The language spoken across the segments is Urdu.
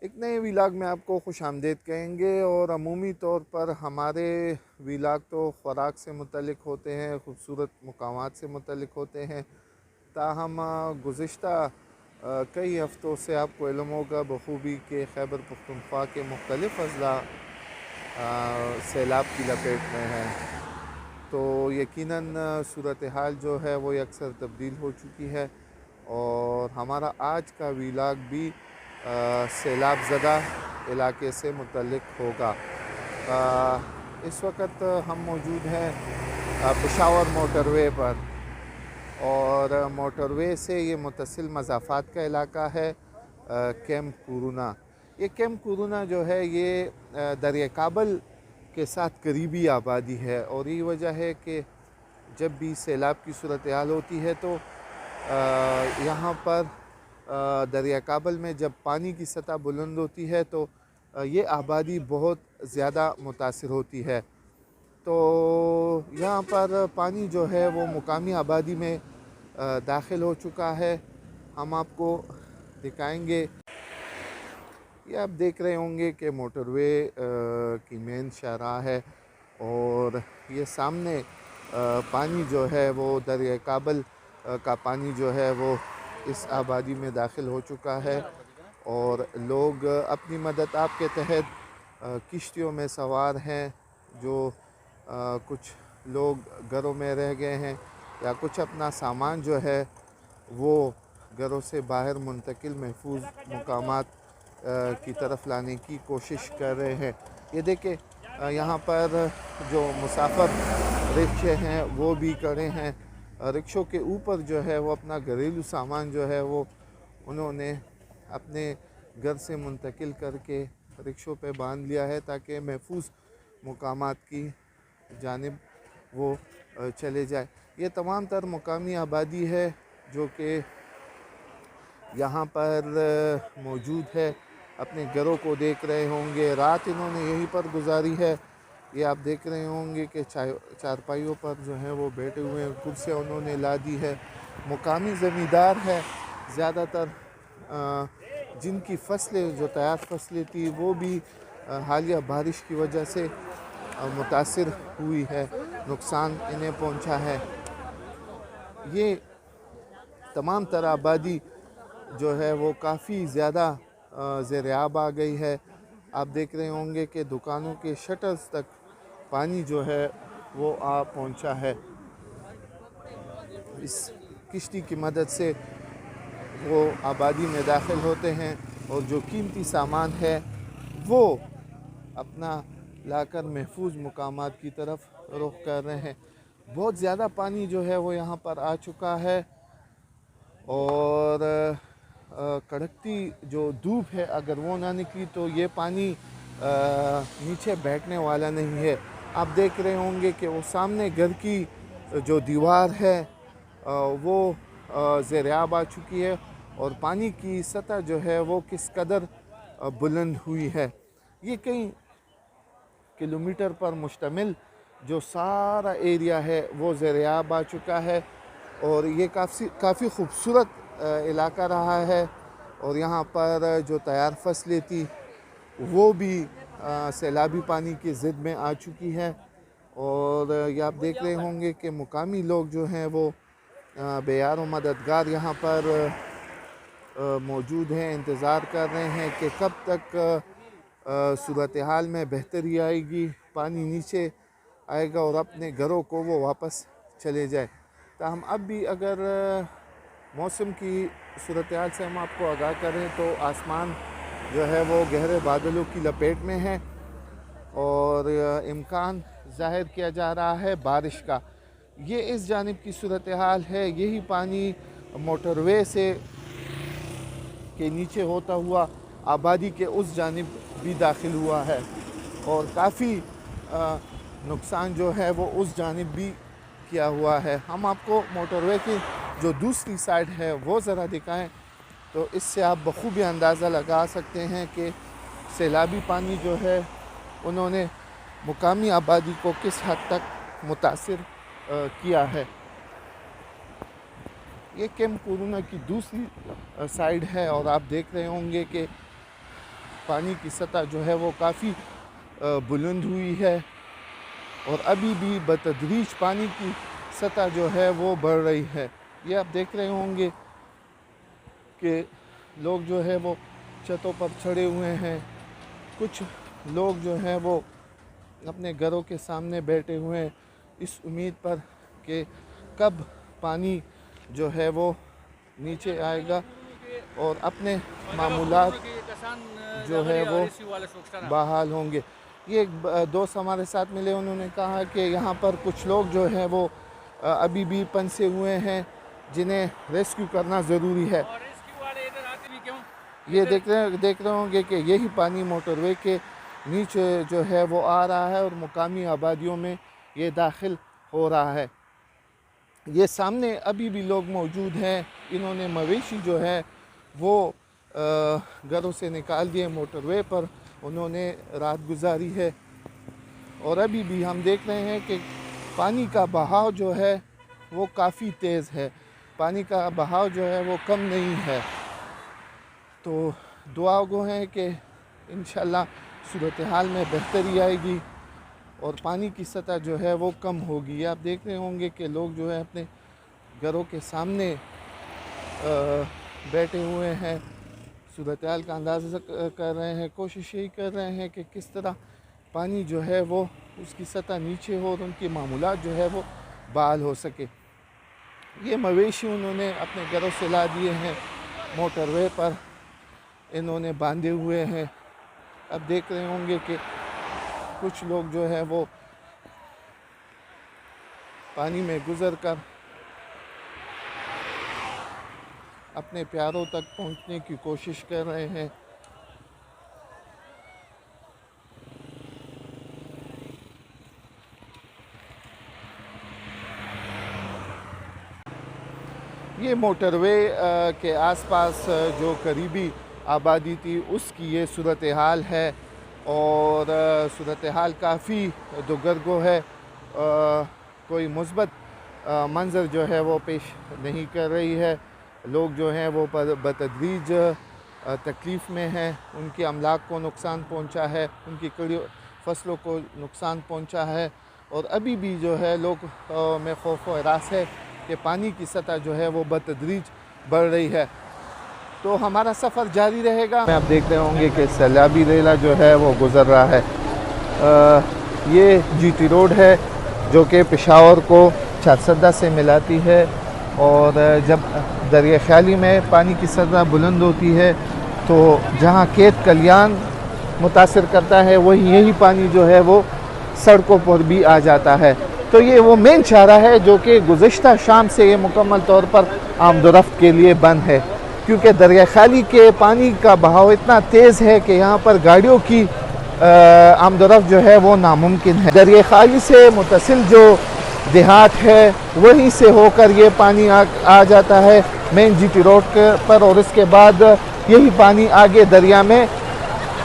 ایک نئے ویلاگ میں آپ کو خوش آمدید کہیں گے، اور عمومی طور پر ہمارے ویلاگ تو خوراک سے متعلق ہوتے ہیں، خوبصورت مقامات سے متعلق ہوتے ہیں۔ تاہم گزشتہ کئی ہفتوں سے آپ کو علم ہوگا بخوبی کہ خیبر پختونخوا کے مختلف اضلاع سیلاب کی لپیٹ میں ہیں، تو یقیناً صورتحال جو ہے وہ اکثر تبدیل ہو چکی ہے، اور ہمارا آج کا ویلاگ بھی سیلاب زدہ علاقے سے متعلق ہوگا۔ اس وقت ہم موجود ہیں پشاور موٹر وے پر، اور موٹر وے سے یہ متصل مضافات کا علاقہ ہے کیمپ کورونا۔ یہ کیمپ کورونا جو ہے یہ دریائے کابل کے ساتھ قریبی آبادی ہے، اور یہ وجہ ہے کہ جب بھی سیلاب کی صورتحال ہوتی ہے تو یہاں پر دریائے کابل میں جب پانی کی سطح بلند ہوتی ہے تو یہ آبادی بہت زیادہ متاثر ہوتی ہے۔ تو یہاں پر پانی جو ہے وہ مقامی آبادی میں داخل ہو چکا ہے۔ ہم آپ کو دکھائیں گے، یہ آپ دیکھ رہے ہوں گے کہ موٹر وے کی مین شاہراہ ہے، اور یہ سامنے پانی جو ہے وہ دریائے کابل کا پانی جو ہے وہ اس آبادی میں داخل ہو چکا ہے، اور لوگ اپنی مدد آپ کے تحت کشتیوں میں سوار ہیں۔ جو کچھ لوگ گھروں میں رہ گئے ہیں، یا کچھ اپنا سامان جو ہے وہ گھروں سے باہر منتقل محفوظ مقامات کی طرف لانے کی کوشش کر رہے ہیں۔ یہ دیکھیں یہاں پر جو مسافر رکشے ہیں وہ بھی کھڑے ہیں۔ رکشوں کے اوپر جو ہے وہ اپنا گھریلو سامان جو ہے وہ انہوں نے اپنے گھر سے منتقل کر کے رکشوں پہ باندھ لیا ہے، تاکہ محفوظ مقامات کی جانب وہ چلے جائے۔ یہ تمام تر مقامی آبادی ہے جو کہ یہاں پر موجود ہے، اپنے گھروں کو دیکھ رہے ہوں گے۔ رات انہوں نے یہیں پر گزاری ہے۔ یہ آپ دیکھ رہے ہوں گے کہ چارپائیوں پر جو ہیں وہ بیٹھے ہوئے ہیں، کرسیاں انہوں نے لا دی ہے۔ مقامی زمیندار ہے زیادہ تر، جن کی فصلیں جو تیار فصلیں تھی وہ بھی حالیہ بارش کی وجہ سے متاثر ہوئی ہے، نقصان انہیں پہنچا ہے۔ یہ تمام تر آبادی جو ہے وہ کافی زیادہ زیر آب آ گئی ہے۔ آپ دیکھ رہے ہوں گے کہ دکانوں کے شٹرز تک پانی جو ہے وہ آ پہنچا ہے۔ اس کشتی کی مدد سے وہ آبادی میں داخل ہوتے ہیں، اور جو قیمتی سامان ہے وہ اپنا لا کر محفوظ مقامات کی طرف رخ کر رہے ہیں۔ بہت زیادہ پانی جو ہے وہ یہاں پر آ چکا ہے، اور کڑکتی جو دھوپ ہے اگر وہ نہ نکلی تو یہ پانی نیچے بیٹھنے والا نہیں ہے۔ آپ دیکھ رہے ہوں گے کہ وہ سامنے گھر کی جو دیوار ہے وہ زیر آب آ چکی ہے، اور پانی کی سطح جو ہے وہ کس قدر بلند ہوئی ہے۔ یہ کئی کلومیٹر پر مشتمل جو سارا ایریا ہے وہ زیر آب آ چکا ہے، اور یہ کافی خوبصورت علاقہ رہا ہے، اور یہاں پر جو تیار فصلیں تھی وہ بھی سیلابی پانی کی زد میں آ چکی ہے۔ اور یہ آپ دیکھ رہے ہوں گے کہ مقامی لوگ جو ہیں وہ بے یار و مددگار یہاں پر موجود ہیں، انتظار کر رہے ہیں کہ کب تک صورتحال میں بہتری آئے گی، پانی نیچے آئے گا اور اپنے گھروں کو وہ واپس چلے جائے۔ تاہم اب بھی اگر موسم کی صورتحال سے ہم آپ کو آگاہ کریں تو آسمان جو ہے وہ گہرے بادلوں کی لپیٹ میں ہے، اور امکان ظاہر کیا جا رہا ہے بارش کا۔ یہ اس جانب کی صورتحال ہے، یہی پانی موٹر وے سے کے نیچے ہوتا ہوا آبادی کے اس جانب بھی داخل ہوا ہے، اور کافی نقصان جو ہے وہ اس جانب بھی کیا ہوا ہے۔ ہم آپ کو موٹر وے کی جو دوسری سائڈ ہے وہ ذرا دکھائیں، تو اس سے آپ بخوبی اندازہ لگا سکتے ہیں کہ سیلابی پانی جو ہے انہوں نے مقامی آبادی کو کس حد تک متاثر کیا ہے۔ یہ کیمپ کورونا کی دوسری سائڈ ہے، اور آپ دیکھ رہے ہوں گے کہ پانی کی سطح جو ہے وہ کافی بلند ہوئی ہے، اور ابھی بھی بتدریج پانی کی سطح جو ہے وہ بڑھ رہی ہے۔ یہ آپ دیکھ رہے ہوں گے کہ لوگ جو ہے وہ چھتوں پر چڑھے ہوئے ہیں، کچھ لوگ جو ہیں وہ اپنے گھروں کے سامنے بیٹھے ہوئے ہیں اس امید پر کہ کب پانی جو ہے وہ نیچے آئے گا اور اپنے معمولات جو ہے وہ بحال ہوں گے۔ یہ ایک دوست ہمارے ساتھ ملے، انہوں نے کہا کہ یہاں پر کچھ لوگ جو ہیں وہ ابھی بھی پھنسے ہوئے ہیں جنہیں ریسکیو کرنا ضروری ہے۔ یہ دیکھ رہے ہوں گے کہ یہی پانی موٹر وے کے نیچے جو ہے وہ آ رہا ہے اور مقامی آبادیوں میں یہ داخل ہو رہا ہے۔ یہ سامنے ابھی بھی لوگ موجود ہیں، انہوں نے مویشی جو ہے وہ گھروں سے نکال دیے، موٹر وے پر انہوں نے رات گزاری ہے، اور ابھی بھی ہم دیکھ رہے ہیں کہ پانی کا بہاؤ جو ہے وہ کافی تیز ہے، پانی کا بہاؤ جو ہے وہ کم نہیں ہے۔ تو دعا گو ہے کہ انشاءاللہ صورتحال میں بہتری آئے گی اور پانی کی سطح جو ہے وہ کم ہوگی۔ آپ دیکھ رہے ہوں گے کہ لوگ جو ہے اپنے گھروں کے سامنے بیٹھے ہوئے ہیں، صورتحال کا اندازہ کر رہے ہیں، کوشش یہی کر رہے ہیں کہ کس طرح پانی جو ہے وہ اس کی سطح نیچے ہو اور ان کی معمولات جو ہے وہ بحال ہو سکے۔ یہ مویشی انہوں نے اپنے گھروں سے لا دیے ہیں، موٹر وے پر انہوں نے باندھے ہوئے ہیں۔ اب دیکھ رہے ہوں گے کہ کچھ لوگ جو ہے وہ پانی میں گزر کر اپنے پیاروں تک پہنچنے کی کوشش کر رہے ہیں۔ یہ موٹر وے کے آس پاس جو قریبی آبادی تھی اس کی یہ صورتحال ہے، اور صورتحال کافی دگرگو ہے، کوئی مثبت منظر جو ہے وہ پیش نہیں کر رہی ہے۔ لوگ جو ہیں وہ بتدریج تکلیف میں ہیں، ان کی املاک کو نقصان پہنچا ہے، ان کی کڑی فصلوں کو نقصان پہنچا ہے، اور ابھی بھی جو ہے لوگ میں خوف و ہراس ہے کہ پانی کی سطح جو ہے وہ بتدریج بڑھ رہی ہے۔ تو ہمارا سفر جاری رہے گا۔ آپ دیکھ رہے ہوں گے کہ سیلابی ریلا جو ہے وہ گزر رہا ہے۔ یہ جی ٹی روڈ ہے جو کہ پشاور کو چارسدہ سے ملاتی ہے، اور جب دریا خیالی میں پانی کی سطح بلند ہوتی ہے تو جہاں کھیت کلیان متاثر کرتا ہے وہی یہی پانی جو ہے وہ سڑکوں پر بھی آ جاتا ہے۔ تو یہ وہ مین چارہ ہے جو کہ گزشتہ شام سے یہ مکمل طور پر آمد و رفت کے لیے بند ہے، کیونکہ دریا خیالی کے پانی کا بہاؤ اتنا تیز ہے کہ یہاں پر گاڑیوں کی آمد و رفت جو ہے وہ ناممکن ہے۔ دریا خیالی سے متصل جو دیہات ہے وہیں سے ہو کر یہ پانی آ جاتا ہے مین جی ٹی روڈ پر، اور اس کے بعد یہی پانی آگے دریا میں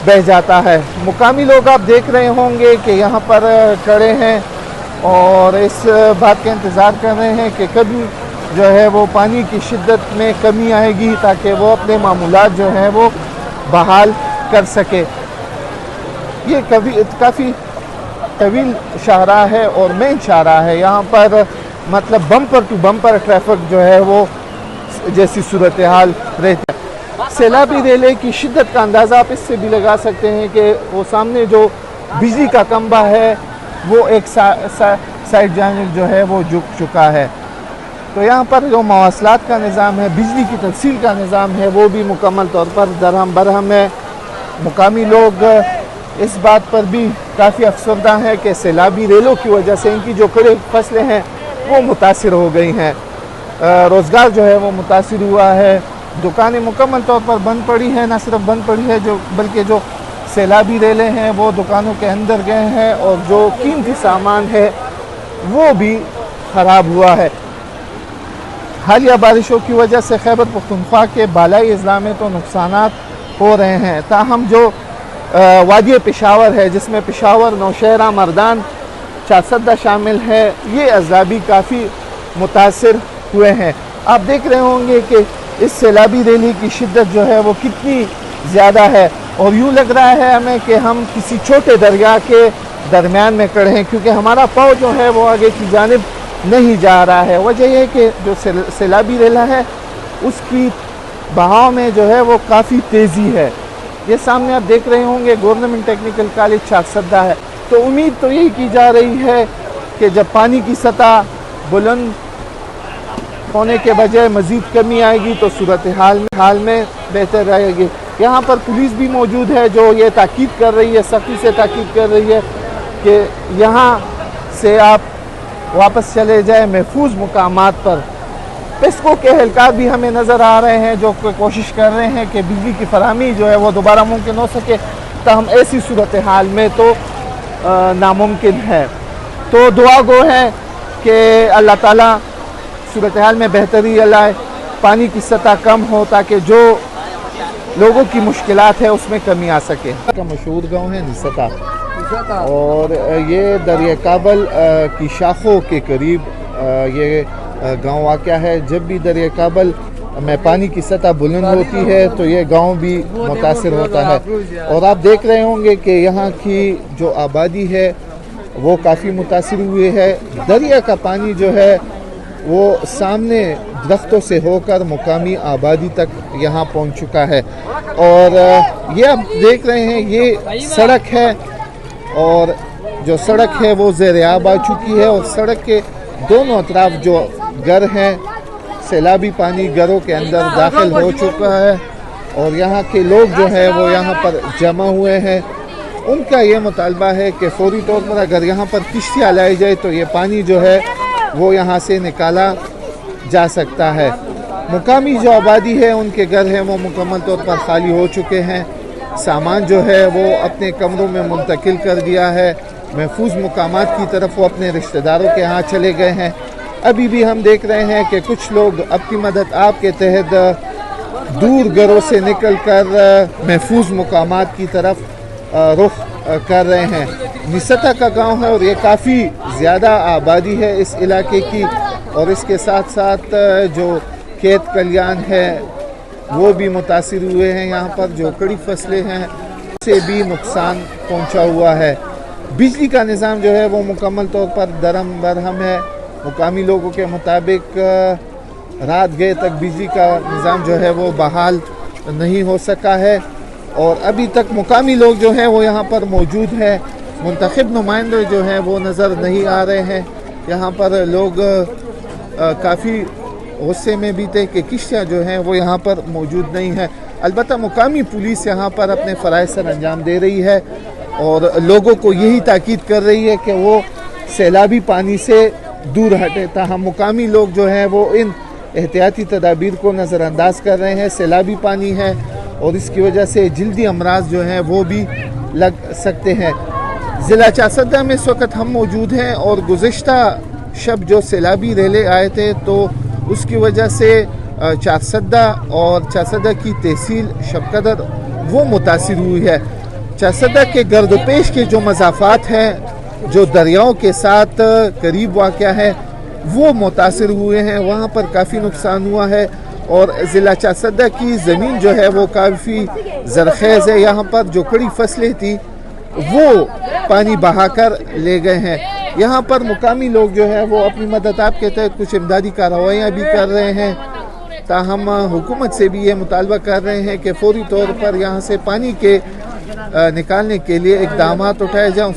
بہہ جاتا ہے۔ مقامی لوگ آپ دیکھ رہے ہوں گے کہ یہاں پر کھڑے ہیں اور اس بات کا انتظار کر رہے ہیں کہ کبھی جو ہے وہ پانی کی شدت میں کمی آئے گی تاکہ وہ اپنے معمولات جو ہیں وہ بحال کر سکے۔ یہ کافی طویل شاہراہ ہے اور مین شاہراہ ہے، یہاں پر مطلب بمپر ٹو بمپر ٹریفک جو ہے وہ جیسی صورتحال رہتی ہے۔ سیلابی ریلے کی شدت کا اندازہ آپ اس سے بھی لگا سکتے ہیں کہ وہ سامنے جو بجلی کا کھمبا ہے وہ ایک سائڈ جانب جو ہے وہ جھک چکا ہے۔ تو یہاں پر جو مواصلات کا نظام ہے، بجلی کی ترسیل کا نظام ہے، وہ بھی مکمل طور پر درہم برہم ہے۔ مقامی لوگ اس بات پر بھی کافی افسردہ ہیں کہ سیلابی ریلوں کی وجہ سے ان کی جو کھڑی فصلیں ہیں وہ متاثر ہو گئی ہیں، روزگار جو ہے وہ متاثر ہوا ہے، دکانیں مکمل طور پر بند پڑی ہیں، نہ صرف بند پڑی ہے بلکہ جو سیلابی ریلیں ہیں وہ دکانوں کے اندر گئے ہیں، اور جو قیمتی سامان ہے وہ بھی خراب ہوا ہے۔ حالیہ بارشوں کی وجہ سے خیبر پختونخوا کے بالائی اضلاع میں تو نقصانات ہو رہے ہیں، تاہم جو وادی پشاور ہے جس میں پشاور، نوشہرہ، مردان، چارسدہ شامل ہے، یہ اضلاع بھی کافی متاثر ہوئے ہیں۔ آپ دیکھ رہے ہوں گے کہ اس سیلابی ریلی کی شدت جو ہے وہ کتنی زیادہ ہے، اور یوں لگ رہا ہے ہمیں کہ ہم کسی چھوٹے دریا کے درمیان میں کھڑے ہیں، کیونکہ ہمارا پاؤں جو ہے وہ آگے کی جانب نہیں جا رہا ہے۔ وجہ یہ ہے کہ جو سیلابی ریلا ہے اس کی بہاؤ میں جو ہے وہ کافی تیزی ہے۔ یہ سامنے آپ دیکھ رہے ہوں گے گورنمنٹ ٹیکنیکل کالج چارسدہ ہے۔ تو امید تو یہی کی جا رہی ہے کہ جب پانی کی سطح بلند ہونے کے بجائے مزید کمی آئے گی تو صورتحال میں بہتر رہے گی۔ یہاں پر پولیس بھی موجود ہے جو یہ تاکید کر رہی ہے، سختی سے تاکید کر رہی ہے کہ یہاں سے آپ واپس چلے جائیں محفوظ مقامات پر۔ پیسکو کے اہلکار بھی ہمیں نظر آ رہے ہیں جو کوشش کر رہے ہیں کہ بجلی کی فراہمی جو ہے وہ دوبارہ ممکن ہو سکے، تاہم ایسی صورتحال میں تو ناممکن ہے۔ تو دعا گو ہے کہ اللہ تعالیٰ صورتحال میں بہتری لائے، پانی کی سطح کم ہو تاکہ جو لوگوں کی مشکلات ہے اس میں کمی آ سکے۔ کا مشہور گاؤں ہے نستا، اور یہ دریائے کابل کی شاخوں کے قریب یہ گاؤں واقع ہے۔ جب بھی دریائے کابل میں پانی کی سطح بلند ہوتی ہے تو یہ گاؤں بھی متاثر ہوتا ہے، اور آپ دیکھ رہے ہوں گے کہ یہاں کی جو آبادی ہے وہ کافی متاثر ہوئی ہے۔ دریا کا پانی جو ہے وہ سامنے درختوں سے ہو کر مقامی آبادی تک یہاں پہنچ چکا ہے، اور یہ آپ دیکھ رہے ہیں یہ سڑک ہے، اور جو سڑک ہے وہ زیر آب آ چکی ہے، اور سڑک کے دونوں اطراف جو گھر ہیں سیلابی پانی گھروں کے اندر داخل ہو چکا ہے، اور یہاں کے لوگ جو ہے وہ یہاں پر جمع ہوئے ہیں۔ ان کا یہ مطالبہ ہے کہ فوری طور پر اگر یہاں پر کشتیاں لائی جائے تو یہ پانی جو ہے وہ یہاں سے نکالا جا سکتا ہے۔ مقامی جو آبادی ہے ان کے گھر ہیں وہ مکمل طور پر خالی ہو چکے ہیں، سامان جو ہے وہ اپنے کمروں میں منتقل کر دیا ہے، محفوظ مقامات کی طرف وہ اپنے رشتہ داروں کے ہاں چلے گئے ہیں۔ ابھی بھی ہم دیکھ رہے ہیں کہ کچھ لوگ اپنی مدد آپ کے تحت دور گھروں سے نکل کر محفوظ مقامات کی طرف رخ کر رہے ہیں۔ نستا کا گاؤں ہے اور یہ کافی زیادہ آبادی ہے اس علاقے کی، اور اس کے ساتھ ساتھ جو کھیت کلیان ہے وہ بھی متاثر ہوئے ہیں۔ یہاں پر جو کڑی فصلیں ہیں اسے بھی نقصان پہنچا ہوا ہے۔ بجلی کا نظام جو ہے وہ مکمل طور پر درہم برہم ہے۔ مقامی لوگوں کے مطابق رات گئے تک بجلی کا نظام جو ہے وہ بحال نہیں ہو سکا ہے، اور ابھی تک مقامی لوگ جو ہیں وہ یہاں پر موجود ہیں۔ منتخب نمائندے جو ہیں وہ نظر نہیں آ رہے ہیں۔ یہاں پر لوگ کافی غصے میں بھی تھے کہ کشتیاں جو ہیں وہ یہاں پر موجود نہیں ہیں۔ البتہ مقامی پولیس یہاں پر اپنے فرائض سر انجام دے رہی ہے، اور لوگوں کو یہی تاکید کر رہی ہے کہ وہ سیلابی پانی سے دور ہٹے، تاہم مقامی لوگ جو ہیں وہ ان احتیاطی تدابیر کو نظر انداز کر رہے ہیں۔ سیلابی پانی ہے اور اس کی وجہ سے جلدی امراض جو ہیں وہ بھی لگ سکتے ہیں۔ ضلع چارسدہ میں اس وقت ہم موجود ہیں، اور گزشتہ شب جو سیلابی ریلے آئے تھے تو اس کی وجہ سے چارسدہ اور چارسدہ کی تحصیل شب قدر وہ متاثر ہوئی ہے۔ چارسدہ کے گرد و پیش کے جو مضافات ہیں جو دریاؤں کے ساتھ قریب واقع ہے وہ متاثر ہوئے ہیں، وہاں پر کافی نقصان ہوا ہے، اور ضلع چارسدہ کی زمین جو ہے وہ کافی زرخیز ہے۔ یہاں پر جو کڑی فصلیں تھی وہ پانی بہا کر لے گئے ہیں۔ یہاں پر مقامی لوگ جو ہے وہ اپنی مدد آپ کے تحت کچھ امدادی کارروائیاں بھی کر رہے ہیں، تاہم حکومت سے بھی یہ مطالبہ کر رہے ہیں کہ فوری طور پر یہاں سے پانی کے نکالنے کے لیے اقدامات اٹھائے جائیں۔